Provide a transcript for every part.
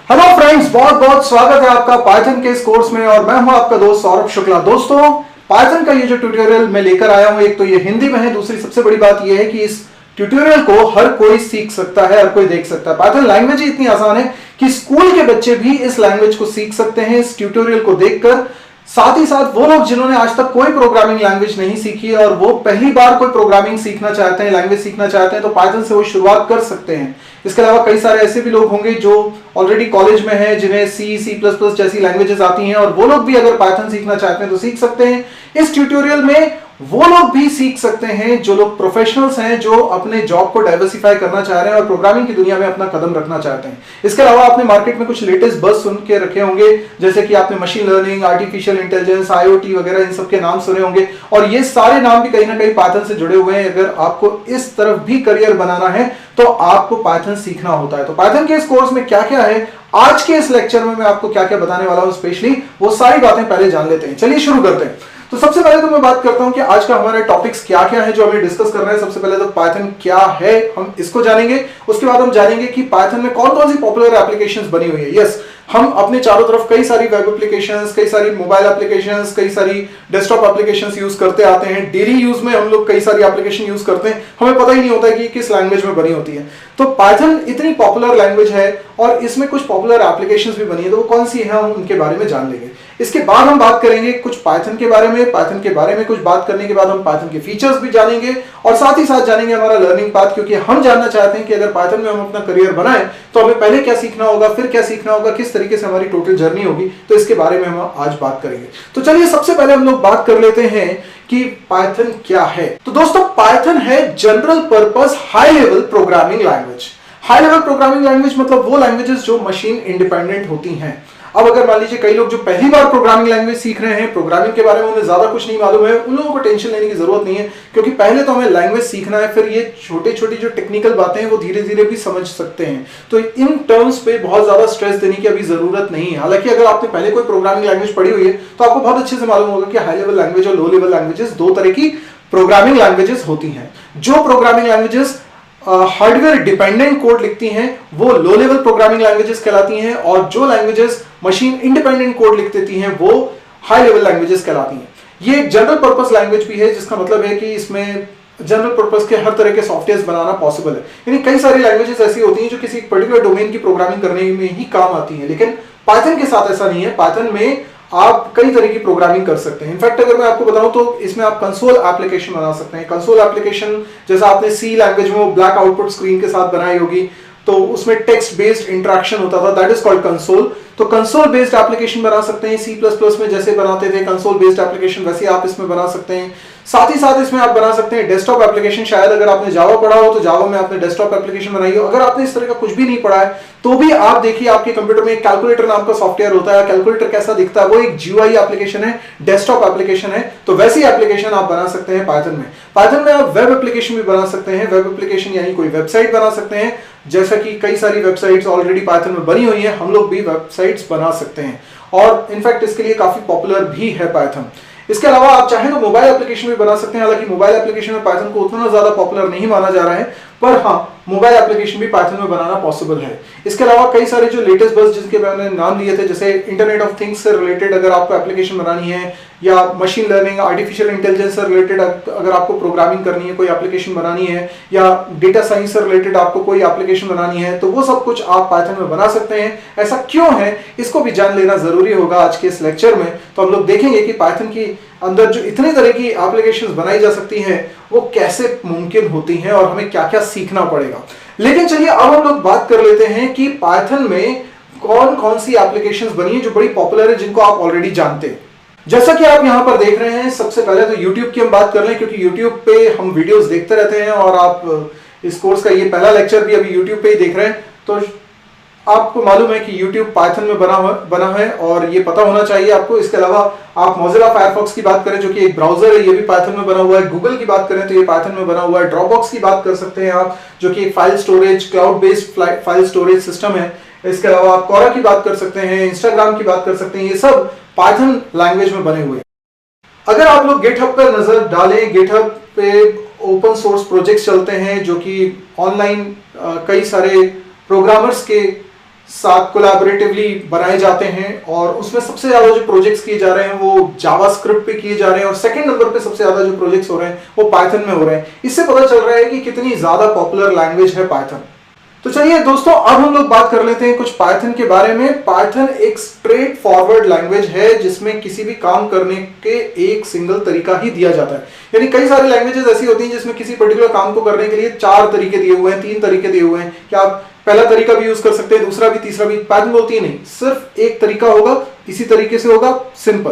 Hello friends, बहुत बहुत स्वागत है आपका पाइथन के इस कोर्स में और मैं हूं आपका दोस्त सौरभ शुक्ला। दोस्तों, पाइथन का ये जो ट्यूटोरियल मैं लेकर आया हूं, एक तो ये हिंदी में है, दूसरी सबसे बड़ी बात ये है कि इस ट्यूटोरियल को हर कोई सीख सकता है, हर कोई देख सकता है। पाइथन लैंग्वेज ही इतनी आसान है कि स्कूल के बच्चे भी इस लैंग्वेज को सीख सकते हैं इस ट्यूटोरियल को देखकर। साथ ही साथ वो लोग जिन्होंने आज तक कोई प्रोग्रामिंग लैंग्वेज नहीं सीखी है और वो पहली बार कोई प्रोग्रामिंग सीखना चाहते हैं, लैंग्वेज सीखना चाहते हैं, तो पाइथन से वो शुरुआत कर सकते हैं। इसके अलावा कई सारे ऐसे भी लोग होंगे जो ऑलरेडी कॉलेज में हैं, जिन्हें C++ जैसी लैंग्वेजेस आती हैं, और वो लोग भी अगर पाइथन सीखना चाहते हैं तो सीख सकते हैं। इस ट्यूटोरियल में वो लोग भी सीख सकते हैं जो लोग प्रोफेशनल्स हैं, जो अपने जॉब को डाइवर्सिफाई करना चाह रहे हैं और प्रोग्रामिंग की दुनिया में अपना कदम रखना चाहते हैं। इसके अलावा आपने मार्केट में कुछ लेटेस्ट बज़ सुन के रखे होंगे, जैसे कि आपने machine learning, artificial intelligence, IoT वगैरह इन सब के नाम सुने होंगे, और ये सारे नाम भी कहीं ना कहीं पाइथन से जुड़े हुए हैं। अगर आपको इस तरफ भी करियर बनाना है तो आपको पाइथन सीखना होता है। तो पाइथन के इस कोर्स में क्या क्या है, आज के इस लेक्चर में मैं आपको क्या क्या बताने वाला हूं स्पेशली, वो सारी बातें पहले जान लेते हैं। चलिए शुरू करते हैं। तो सबसे पहले तो मैं बात करता हूं कि आज का हमारा टॉपिक्स क्या क्या है जो हमें डिस्कस करना है। सबसे पहले तो पाइथन क्या है, हम इसको जानेंगे। उसके बाद हम जानेंगे कि पाइथन में कौन कौन सी पॉपुलर एप्लीकेशंस बनी हुई है। यस, हम अपने चारों तरफ कई सारी वेब एप्लीकेशंस, कई सारी मोबाइल एप्लीकेशंस, कई सारी डेस्कटॉप एप्लीकेशंस यूज करते आते हैं। डेली यूज में हम लोग कई सारी एप्लीकेशन यूज करते हैं, हमें पता ही नहीं होता है कि किस लैंग्वेज में बनी होती है। तो पाइथन इतनी पॉपुलर लैंग्वेज है और इसमें कुछ पॉपुलर एप्लीकेशंस भी बनी है, तो वो कौन सी है हम उनके बारे में जान लेंगे। इसके बाद हम बात करेंगे कुछ पाइथन के बारे में। पाइथन के बारे में कुछ बात करने के बाद हम पाइथन के फीचर्स भी जानेंगे और साथ ही साथ जानेंगे हमारा लर्निंग पाथ, क्योंकि हम जानना चाहते हैं कि अगर पाइथन में हम अपना करियर बनाएं तो हमें पहले क्या सीखना होगा, फिर क्या सीखना होगा, किस तरीके से हमारी टोटल जर्नी होगी। तो इसके बारे में हम आज बात करेंगे। तो चलिए सबसे पहले हम लोग बात कर लेते हैं कि पाइथन क्या है। तो दोस्तों, पाइथन है general purpose high level programming language. High level programming language मतलब वो लैंग्वेजेस जो मशीन इंडिपेंडेंट होती हैं। अब अगर मान लीजिए कई लोग जो पहली बार प्रोग्रामिंग लैंग्वेज सीख रहे हैं, प्रोग्रामिंग के बारे में उन्हें ज्यादा कुछ नहीं मालूम है, उन लोगों को टेंशन लेने की जरूरत नहीं है, क्योंकि पहले तो हमें लैंग्वेज सीखना है, फिर ये छोटी छोटी जो टेक्निकल बातें हैं वो धीरे धीरे भी समझ सकते हैं। तो इन टर्म्स पे बहुत ज्यादा स्ट्रेस देने की अभी जरूरत नहीं है। हालांकि अगर आपने पहले कोई प्रोग्रामिंग लैंग्वेज पढ़ी हुई है तो आपको बहुत अच्छे से मालूम होगा कि हाई लेवल लैंग्वेज और लो लेवल लैंग्वेजेस दो तरह की प्रोग्रामिंग लैंग्वेजेस होती हैं। जो programming languages hardware dependent code लिखती हैं वो लो लेवल प्रोग्रामिंग लैंग्वेजेस कहलाती हैं, और जो लैंग्वेजेस मशीन इंडिपेंडेंट कोड लिख देती हैं वो हाई लेवल लैंग्वेजेस कहलाती हैं। ये एक जनरल पर्पस लैंग्वेज भी है, जिसका मतलब है कि इसमें जनरल पर्पस के हर तरह के सॉफ्टवेयर बनाना पॉसिबल है। यानी कई सारी लैंग्वेजेस ऐसी होती हैं जो किसी पर्टिकुलर डोमेन की प्रोग्रामिंग करने में ही काम आती हैं, लेकिन पाइथन के साथ ऐसा नहीं है। पाइथन में आप कई तरह की प्रोग्रामिंग कर सकते हैं। इनफैक्ट अगर मैं आपको बताऊं तो इसमें आप कंसोल एप्लीकेशन बना सकते हैं। कंसोल एप्लीकेशन जैसा आपने सी लैंग्वेज में वो ब्लैक आउटपुट स्क्रीन के साथ बनाई होगी, तो उसमें टेक्स्ट बेस्ड इंटरेक्शन होता था, दैट इज कॉल्ड कंसोल। तो कंसोल बेस्ड एप्लीकेशन बना सकते हैं। C++ में जैसे बनाते थे कंसोल बेस्ड एप्लीकेशन, वैसे आप इसमें बना सकते हैं। साथ ही साथ इसमें आप बना सकते हैं डेस्कटॉप एप्लीकेशन। शायद अगर आपने जावा पढ़ा हो तो जावा में आपने डेस्कटॉप एप्लीकेशन बनाई हो। अगर आपने इस तरह का कुछ भी नहीं पढ़ा है तो भी आप देखिए, आपके कंप्यूटर में एक कैलकुलेटर नाम का सॉफ्टवेयर होता है। कैलकुलेटर कैसा दिखता है, वो एक GUI एप्लीकेशन है, डेस्कटॉप एप्लीकेशन है। तो वैसी एप्लीकेशन आप बना सकते हैं पाइथन में। पाइथन में आप वेब एप्लीकेशन भी बना सकते हैं। वेब एप्लीकेशन यानी कोई वेबसाइट बना सकते हैं, जैसा कि कई सारी वेबसाइट्स ऑलरेडी पाइथन में बनी हुई हैं, हम लोग भी वेबसाइट्स बना सकते हैं, और इनफैक्ट इसके लिए काफी पॉपुलर भी है पाइथन। इसके अलावा आप चाहें तो मोबाइल एप्लीकेशन भी बना सकते हैं। हालांकि मोबाइल एप्लीकेशन में पाइथन को उतना ज्यादा पॉपुलर नहीं माना जा रहा है, पर हाँ, मोबाइल एप्लीकेशन भी पाइथन में बनाना पॉसिबल है। इसके अलावा कई सारे जो लेटेस्ट बस जिसके मैंने नाम लिए थे, जैसे इंटरनेट ऑफ थिंग्स से रिलेटेड अगर आपको एप्लीकेशन बनानी है, या मशीन लर्निंग, आर्टिफिशियल इंटेलिजेंस से रिलेटेड अगर आपको प्रोग्रामिंग करनी है, कोई एप्लीकेशन बनानी है, या डेटा साइंस से रिलेटेड आपको कोई एप्लीकेशन बनानी है, तो वो सब कुछ आप पाइथन में बना सकते हैं। ऐसा क्यों है, इसको भी जान लेना जरूरी होगा आज के इस लेक्चर में। तो हम लोग देखेंगे कि पाइथन की अंदर जो इतने तरह की एप्लीकेशंस बनाई जा सकती हैं वो कैसे मुमकिन होती हैं और हमें क्या क्या सीखना पड़ेगा। लेकिन चलिए अब हम लोग बात कर लेते हैं कि पाइथन में कौन कौन सी एप्लीकेशंस बनी है जो बड़ी पॉपुलर है, जिनको आप ऑलरेडी जानते हैं। जैसा कि आप यहां पर देख रहे हैं, सबसे पहले तो YouTube की हम बात कर लें, क्योंकि YouTube पे हम वीडियोस देखते रहते हैं और आप इस कोर्स का ये पहला लेक्चर भी अभी YouTube पे ही देख रहे हैं। तो आपको मालूम है कि YouTube पाइथन में बना है और ये पता होना चाहिए आपको। इसके अलावा आप मोजिला फायरफॉक्स की बात करें, जो कि एक ब्राउजर है, ये भी पाइथन में बना हुआ है। गूगल की बात करें तो ये पाइथन में बना हुआ है। ड्रॉपबॉक्स की बात कर सकते हैं आप, जो कि एक file storage, cloud based file storage system है। इसके अलावा आप कोरा की बात कर सकते हैं, इंस्टाग्राम की बात कर सकते हैं। ये सब पाइथन लैंग्वेज में बने हुए हैं। अगर आप लोग गिटहब पर नजर डालें, गिटहब पे ओपन सोर्स प्रोजेक्ट्स चलते हैं, जो कि ऑनलाइन कई सारे प्रोग्रामर्स के साथ कोलैबोरेटिवली बनाए जाते हैं और उसमें सबसे ज्यादा जो प्रोजेक्ट्स किए जा रहे हैं वो जावास्क्रिप्ट पे किए जा रहे हैं और सेकंड नंबर पे सबसे ज्यादा जो प्रोजेक्ट्स हो रहे हैं वो पाइथन में हो रहे हैं। इससे पता चल रहा है कि कितनी ज्यादा पॉपुलर लैंग्वेज है पाइथन। तो चलिए दोस्तों, अब हम लोग बात कर लेते हैं कुछ पाइथन के बारे में। पाइथन एक स्ट्रेट फॉरवर्ड लैंग्वेज है जिसमें किसी भी काम करने के एक सिंगल तरीका ही दिया जाता है। यानी कई सारी लैंग्वेजेस ऐसी होती हैं जिसमें किसी पर्टिकुलर काम को करने के लिए 4 तरीके दिए हुए हैं, 3 तरीके दिए हुए हैं कि आप पहला तरीका भी यूज कर सकते हैं, दूसरा भी, तीसरा भी। पाइथन बोलती है नहीं, सिर्फ एक तरीका होगा, इसी तरीके से होगा, सिंपल।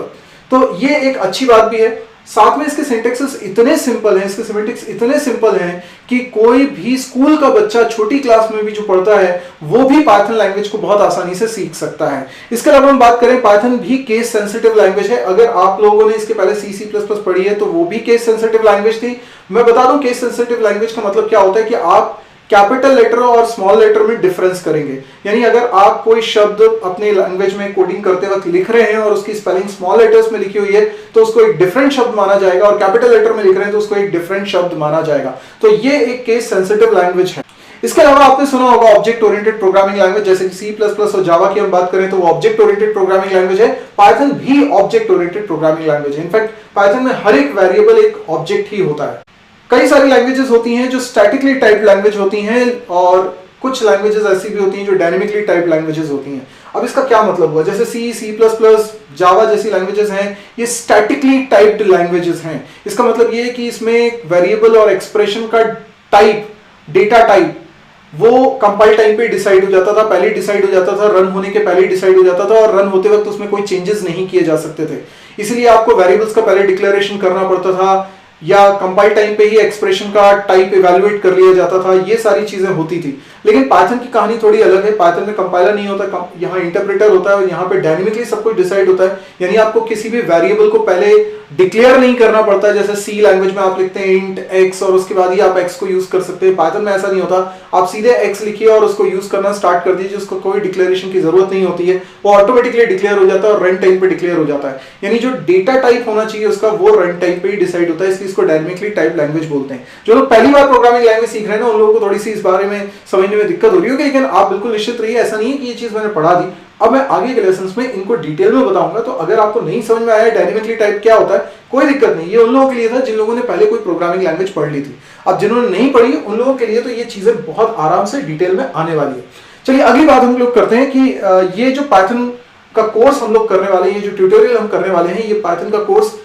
तो ये एक अच्छी बात भी है। साथ में इसके सिंटैक्सेस इतने सिंपल हैं, इसके सिमेंटिक्स इतने सिंपल हैं कि कोई भी स्कूल का बच्चा छोटी क्लास में भी जो पढ़ता है वो भी पाइथन लैंग्वेज को बहुत आसानी से सीख सकता है। इसके अलावा हम बात करें, पाइथन भी केस सेंसिटिव लैंग्वेज है। अगर आप लोगों ने इसके पहले C++ पढ़ी है तो वो भी केस सेंसिटिव लैंग्वेज थी। मैं बता दूं केस सेंसिटिव लैंग्वेज का मतलब क्या होता है कि आप कैपिटल लेटर और स्मॉल लेटर में डिफरेंस करेंगे। यानी अगर आप कोई शब्द अपने लैंग्वेज में कोडिंग करते वक्त लिख रहे हैं और उसकी स्पेलिंग स्मॉल लेटर्स में लिखी हुई है तो उसको एक डिफरेंट शब्द माना जाएगा, और कैपिटल लेटर में लिख रहे हैं तो उसको एक डिफरेंट शब्द माना जाएगा। तो ये एक केस सेंसिटिव लैंग्वेज है। इसके अलावा आपने सुना होगा ऑब्जेक्ट ओरिएंटेड प्रोग्रामिंग लैंग्वेज, जैसे कि C++ और जावा की हम बात करें तो वो ऑब्जेक्ट ओरिएंटेड प्रोग्रामिंग लैंग्वेज है। पाइथन भी ऑब्जेक्ट ओरिएंटेड प्रोग्रामिंग लैंग्वेज है। इनफैक्ट पाइथन में हर एक वेरिएबल एक ऑब्जेक्ट ही होता है। कई सारी लैंग्वेजेस होती हैं जो स्टैटिकली टाइप लैंग्वेज होती हैं और कुछ लैंग्वेजेस ऐसी भी होती हैं जो डायनेमिकली टाइप लैंग्वेजेस होती हैं। अब इसका क्या मतलब हुआ? जैसे C++, जावा जैसी लैंग्वेजेस हैं, ये स्टैटिकली टाइप्ड लैंग्वेजेस हैं। इसका मतलब ये है कि इसमें वेरिएबल और एक्सप्रेशन का टाइप, डेटा टाइप, वो कंपाइल टाइम पे डिसाइड हो जाता था, पहले डिसाइड हो जाता था, रन होने के पहले डिसाइड हो जाता था और रन होते वक्त उसमें कोई चेंजेस नहीं किए जा सकते थे। इसलिए आपको वेरिएबल्स का पहले डिक्लेरेशन करना पड़ता था या कंपाइल टाइम पे ही एक्सप्रेशन का टाइप इवैल्यूएट कर लिया जाता था। ये सारी चीजें होती थी। लेकिन पाइथन की कहानी थोड़ी अलग है। पाइथन में कंपाइलर नहीं होता, यहाँ इंटरप्रेटर होता है और यहाँ पे डायनेमिकली सब कुछ डिसाइड होता है। यानी आपको किसी भी वेरिएबल को पहले डिक्लेयर नहीं करना पड़ता है। जैसे सी लैंग्वेज में आप लिखते हैं इंट एक्स और उसके बाद ही आप एक्स को यूज कर सकते हैं। पाइथन में ऐसा नहीं होता। आप सीधे एक्स लिखिए और उसको यूज करना स्टार्ट कर दीजिए, उसको कोई डिक्लेरेशन की जरूरत नहीं होती है, वो ऑटोमेटिकली डिक्लेयर हो जाता है और रन टाइम पे डिक्लेयर हो जाता है। यानी जो डेटा टाइप होना चाहिए उसका वो रन टाइम पे ही डिसाइड होता है, इसलिए इसको डायनेमिकली टाइप लैंग्वेज बोलते हैं। जो लोग पहली बार प्रोग्रामिंग लैंग्वेज सीख रहे हैं ना, उन लोगों को थोड़ी सी इस बारे में समझने में दिक्कत हो रही होगी, लेकिन आप बिल्कुल निश्चित रहिए, ऐसा नहीं है कि ये चीज मैंने पढ़ा दी। अब मैं आगे के लेसन्स में इनको डिटेल में बताऊंगा, तो अगर आपको नहीं समझ में आया डायनेमिकली टाइप क्या होता है, कोई दिक्कत नहीं। ये उन लोगों के लिए था जिन लोगों ने पहले कोई प्रोग्रामिंग लैंग्वेज पढ़ ली थी। अब जिन्होंने नहीं पढ़ी उन लोगों के लिए तो ये चीजें बहुत आराम से डिटेल में आने वाली है। चलिए अगली बात हम लोग करते हैं कि ये जो पाइथन का कोर्स हम लोग करने वाले हैं, ये जो ट्यूटोरियल हम करने वाले हैं, ये पाइथन का कोर्स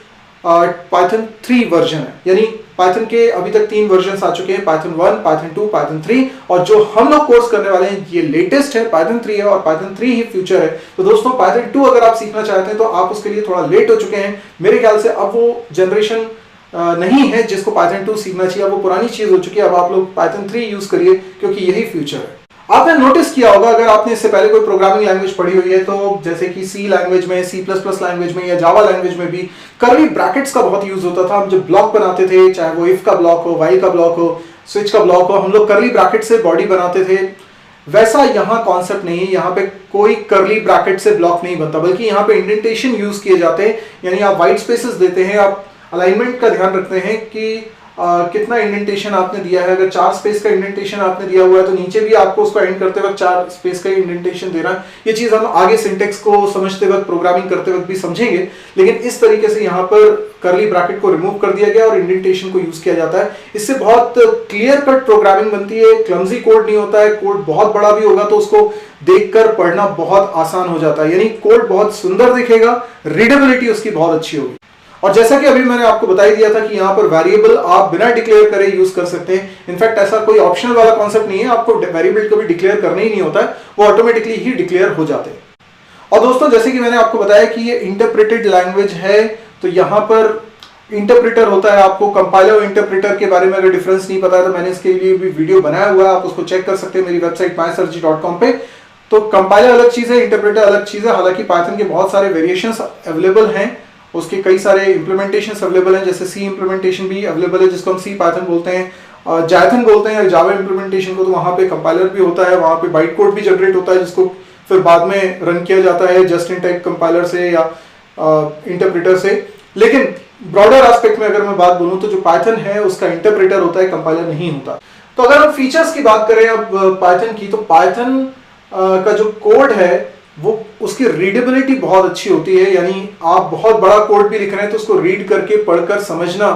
पाइथन 3 वर्जन है। यानी पाइथन के अभी तक 3 वर्जन आ चुके हैं, पाइथन 1, पाइथन 2, पाइथन 3, और जो हम लोग कोर्स करने वाले हैं ये लेटेस्ट है, पाइथन 3 है और पाइथन 3 ही फ्यूचर है। तो दोस्तों पाइथन 2 अगर आप सीखना चाहते हैं तो आप उसके लिए थोड़ा लेट हो चुके हैं। मेरे ख्याल से अब वो जनरेशन नहीं है जिसको पाइथन 2 सीखना चाहिए, अब वो पुरानी चीज हो चुकी है। अब आप लोग पाइथन 3 यूज करिए क्योंकि यही फ्यूचर है। आपने नोटिस किया होगा, अगर आपने इससे पहले कोई प्रोग्रामिंग लैंग्वेज पढ़ी हुई है तो जैसे कि सी लैंग्वेज में, C++ लैंग्वेज में या जावा लैंग्वेज में भी कर्ली ब्रैकेट्स का बहुत यूज होता था। हम जब ब्लॉक बनाते थे, चाहे वो इफ का ब्लॉक हो, व्हाइल का ब्लॉक हो, स्विच का ब्लॉक हो, हम लोग कर्ली ब्रैकेट से बॉडी बनाते थे। वैसा यहाँ कॉन्सेप्ट नहीं है। यहाँ पे कोई कर्ली ब्रैकेट से ब्लॉक नहीं बनता, बल्कि यहाँ पे इंडेंटेशन यूज किए जाते हैं। यानी आप व्हाइट स्पेसेस देते हैं, आप अलाइनमेंट का ध्यान रखते हैं कि कितना इंडेंटेशन आपने दिया है। अगर 4 स्पेस का इंडेंटेशन आपने दिया हुआ है तो नीचे भी आपको उसको एंड करते वक्त 4 स्पेस का इंडेंटेशन देना है। ये चीज हम आगे सिंटेक्स को समझते वक्त, प्रोग्रामिंग करते वक्त भी समझेंगे। लेकिन इस तरीके से यहाँ पर कर्ली ब्रैकेट को रिमूव कर दिया गया और इंडेंटेशन को यूज किया जाता है। इससे बहुत क्लियर कट प्रोग्रामिंग बनती है, क्लमजी कोड नहीं होता है। कोड बहुत बड़ा भी होगा तो उसको देखकर पढ़ना बहुत आसान हो जाता है। यानी कोड बहुत सुंदर दिखेगा, रीडेबिलिटी उसकी बहुत अच्छी होगी। और जैसा कि अभी मैंने आपको बता ही दिया था कि यहाँ पर वेरिएबल आप बिना डिक्लेयर करे यूज कर सकते हैं। इनफैक्ट ऐसा कोई ऑप्शनल वाला कॉन्सेप्ट नहीं है, आपको वेरिएबल कभी डिक्लेयर करना ही नहीं होता है, वो ऑटोमेटिकली ही डिक्लेयर हो जाते हैं। और दोस्तों जैसे कि मैंने आपको बताया कि ये इंटरप्रेटेड लैंग्वेज है, तो यहाँ पर इंटरप्रेटर होता है। आपको कंपाइलर और इंटरप्रेटर के बारे में अगर डिफरेंस नहीं पता है तो मैंने इसके लिए भी वीडियो बनाया हुआ है, आप उसको चेक कर सकते हैं मेरी वेबसाइट mysearch.com पे। तो कंपाइलर अलग चीज है, इंटरप्रेटर अलग चीज है। हालांकि पाइथन के बहुत सारे वेरिएशंस अवेलेबल हैं, उसके कई सारे इंप्लीमेंटेशंस अवेलेबल हैं। जैसे सी इंप्लीमेंटेशन भी अवेलेबल है जिसको हम सी पाइथन बोलते हैं, जाइथन बोलते हैं जावा इंप्लीमेंटेशन को। तो वहाँ पे कंपाइलर भी होता है, वहाँ पे बाइट कोड भी जनरेट होता है जिसको फिर बाद में रन किया जाता है जस्ट इन टाइप कंपाइलर से या इंटरप्रेटर से। लेकिन ब्रॉडर एस्पेक्ट में अगर मैं बात बोलूँ तो जो पाइथन है उसका इंटरप्रेटर होता है, कंपाइलर नहीं होता। तो अगर हम फीचर्स की बात करें अब पाइथन की, तो पाइथन का जो कोड है वो उसकी रीडेबिलिटी बहुत अच्छी होती है, यानी आप बहुत बड़ा कोड भी लिख रहे हैं तो उसको रीड करके पढ़कर समझना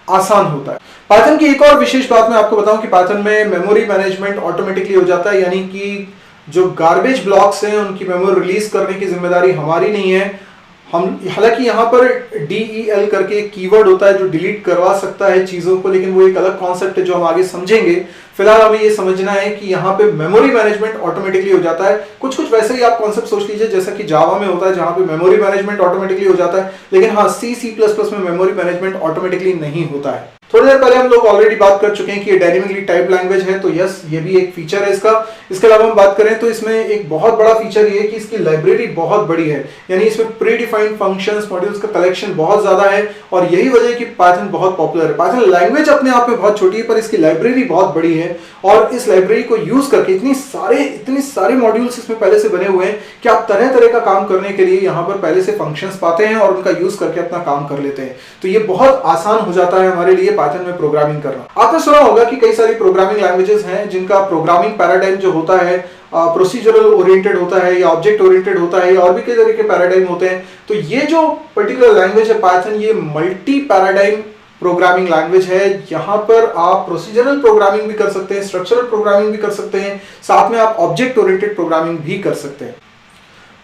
आसान होता है। पाइथन की एक और विशेष बात मैं आपको बताऊं कि पाइथन में मेमोरी मैनेजमेंट ऑटोमेटिकली हो जाता है, यानी कि जो गार्बेज ब्लॉक्स हैं उनकी मेमोरी रिलीज करने की जिम्मेदारी हमारी नहीं है। हम हालांकि यहाँ पर DEL करके एक कीवर्ड होता है जो डिलीट करवा सकता है चीजों को, लेकिन वो एक अलग कॉन्सेप्ट है जो हम आगे समझेंगे। फिलहाल हमें ये समझना है कि यहाँ पे मेमोरी मैनेजमेंट ऑटोमेटिकली हो जाता है। कुछ कुछ वैसे ही आप कॉन्सेप्ट सोच लीजिए जैसा कि जावा में होता है जहाँ पे मेमोरी मैनेजमेंट ऑटोमेटिकली हो जाता है, लेकिन हाँ C++ में मेमोरी मैनेजमेंट ऑटोमेटिकली नहीं होता है। थोड़ी देर पहले हम लोग ऑलरेडी बात कर चुके हैं कि ये डायनेमिकली टाइप लैंग्वेज है, तो यस ये भी एक फीचर है इसका। इसके अलावा हम बात करें तो इसमें एक बहुत बड़ा फीचर ये है कि इसकी लाइब्रेरी बहुत बड़ी है, यानी इसमें प्री डिफाइंड फंक्शंस मॉड्यूल्स का कलेक्शन बहुत ज्यादा है और यही वजह है कि पाइथन बहुत पॉपुलर है। पाइथन लैंग्वेज अपने आप में बहुत छोटी है पर इसकी लाइब्रेरी बहुत बड़ी है और इस लाइब्रेरी को यूज करके इतनी सारे मॉड्यूल्स इसमें पहले से बने हुए हैं कि आप तरह तरह का काम करने के लिए यहाँ पर पहले से फंक्शंस पाते हैं और उनका यूज करके अपना काम कर लेते हैं। तो ये बहुत आसान हो जाता है हमारे लिए पाइथन में प्रोग्रामिंग करना। आपने सुना होगा कि कई सारी प्रोग्रामिंग लैंग्वेजेस हैं जिनका प्रोग्रामिंग पैराडाइम जो होता है प्रोसीजरल ओरिएंटेड होता है या ऑब्जेक्ट ओरिएंटेड होता है और भी कई तरह के पैराडाइम होते हैं। तो ये जो पर्टिकुलर लैंग्वेज है पाइथन, ये मल्टी पैराडाइम प्रोग्रामिंग लैंग्वेज है। यहाँ पर आप प्रोसीजरल प्रोग्रामिंग भी कर सकते हैं, स्ट्रक्चरल प्रोग्रामिंग भी कर सकते हैं, साथ में आप ऑब्जेक्ट ओरिएंटेड प्रोग्रामिंग भी कर सकते हैं।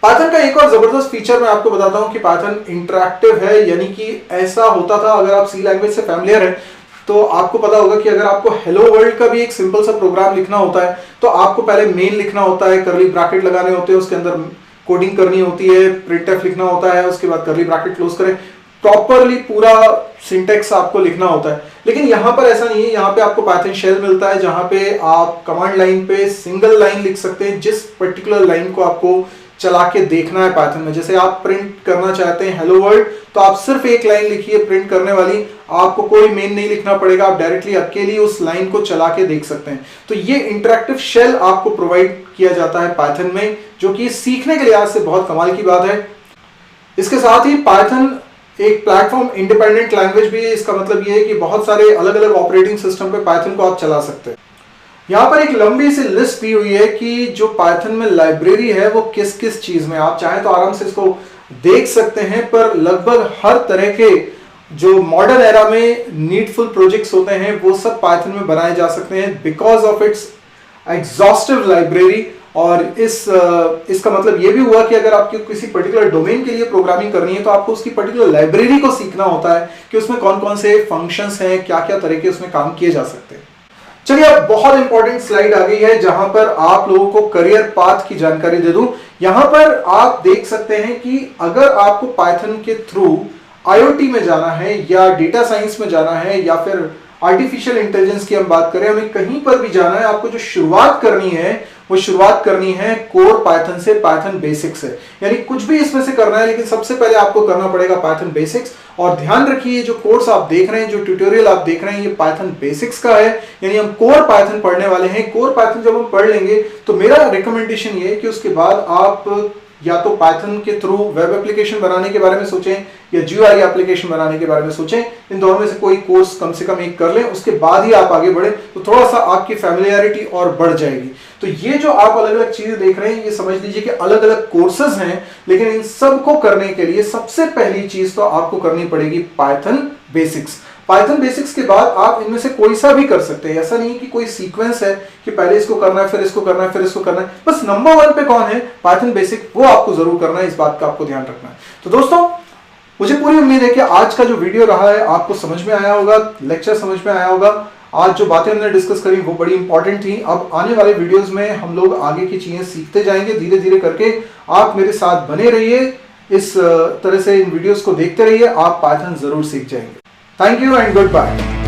पाइथन का एक और जबरदस्त फीचर मैं आपको बताता हूं कि पाइथन इंटरैक्टिव है, यानी कि ऐसा होता था, अगर आप सी लैंग्वेज से फैमिलियर है तो आपको पता होगा कि अगर आपको हेलो वर्ल्ड का भी एक सिंपल सा प्रोग्राम लिखना होता है तो आपको पहले मेन लिखना होता है, करली ब्रैकेट लगाने होते हैं, उसके अंदर कोडिंग करनी होती है, प्रिंटफ लिखना होता है, उसके बाद करली ब्रैकेट क्लोज करें, प्रॉपरली पूरा सिंटेक्स आपको लिखना होता है। लेकिन यहाँ पर ऐसा नहीं है, यहाँ पे आपको पाइथन शेल मिलता है जहां पे आप कमांड लाइन पे सिंगल लाइन लिख सकते हैं, जिस पर्टिकुलर लाइन को आपको चला के देखना है पाइथन में। जैसे आप प्रिंट करना चाहते हैं हेलो वर्ल्ड तो आप सिर्फ एक लाइन लिखिए प्रिंट करने वाली, आपको कोई मेन नहीं लिखना पड़ेगा, आप डायरेक्टली अकेली उस लाइन को चला के देख सकते हैं। तो ये इंटरैक्टिव शेल आपको प्रोवाइड किया जाता है पाइथन में, जो कि सीखने के लिहाज से बहुत कमाल की बात है। इसके साथ ही पाइथन एक प्लेटफॉर्म इंडिपेंडेंट लैंग्वेज भी है। इसका मतलब ये है कि बहुत सारे अलग अलग ऑपरेटिंग सिस्टम पे पाइथन को आप चला सकते हैं। यहाँ पर एक लंबी सी लिस्ट दी हुई है कि जो पाइथन में लाइब्रेरी है वो किस किस चीज में, आप चाहें तो आराम से इसको देख सकते हैं, पर लगभग हर तरह के जो मॉडर्न एरा में नीडफुल प्रोजेक्ट्स होते हैं वो सब पाइथन में बनाए जा सकते हैं because of its exhaustive library. और इसका मतलब ये भी हुआ कि अगर आपको किसी पर्टिकुलर डोमेन के लिए प्रोग्रामिंग करनी है तो आपको उसकी पर्टिकुलर लाइब्रेरी को सीखना होता है कि उसमें कौन कौन से फंक्शंस हैं, क्या क्या तरह के उसमें काम किए जा सकते हैं। चलिए अब बहुत इंपॉर्टेंट स्लाइड आ गई है जहां पर आप लोगों को करियर पाथ की जानकारी दे दूं। यहां पर आप देख सकते हैं कि अगर आपको पाइथन के थ्रू IoT में जाना है या डेटा साइंस में जाना है या फिर आर्टिफिशियल इंटेलिजेंस की हम बात करें, हमें कहीं पर भी जाना है, आपको जो शुरुआत करनी है वो शुरुआत करनी है कोर पाइथन से, पाइथन बेसिक्स से। यानी कुछ भी इसमें से करना है लेकिन सबसे पहले आपको करना पड़ेगा पाइथन बेसिक्स। और ध्यान रखिए जो कोर्स आप देख रहे हैं, जो ट्यूटोरियल आप देख रहे हैं, ये पाइथन बेसिक्स का है, यानी हम कोर पाइथन पढ़ने वाले हैं। कोर पाइथन जब हम पढ़ लेंगे तो मेरा रिकमेंडेशन ये है कि उसके बाद आप या तो पाइथन के थ्रू वेब एप्लीकेशन बनाने के बारे में सोचें या GUI एप्लीकेशन बनाने के बारे में सोचें, इन दोनों में से कोई कोर्स कम से कम एक कर लें, उसके बाद ही आप आगे बढ़े तो थोड़ा सा आपकी फैमिलियरिटी और बढ़ जाएगी। तो ये जो आप अलग अलग चीजें देख रहे हैं ये समझ लीजिए कि अलग अलग कोर्सेज हैं, लेकिन इन सबको करने के लिए सबसे पहली चीज तो आपको करनी पड़ेगी पाइथन बेसिक्स। पाइथन बेसिक्स के बाद आप इनमें से कोई सा भी कर सकते हैं, ऐसा नहीं कि कोई सीक्वेंस है कि पहले इसको करना है फिर इसको करना है फिर इसको करना है। बस नंबर 1 पे कौन है, पाइथन बेसिक, वो आपको जरूर करना है, इस बात का आपको ध्यान रखना है। तो दोस्तों मुझे पूरी उम्मीद है कि आज का जो वीडियो रहा है आपको समझ में आया होगा, लेक्चर समझ में आया होगा। आज जो बातें हमने डिस्कस करी वो बड़ी इंपॉर्टेंट थी। अब आने वाले वीडियोस में हम लोग आगे की चीजें सीखते जाएंगे धीरे धीरे करके। आप मेरे साथ बने रहिए, इस तरह से इन वीडियोस को देखते रहिए, आप पाइथन जरूर सीख जाएंगे। Thank you and good bye.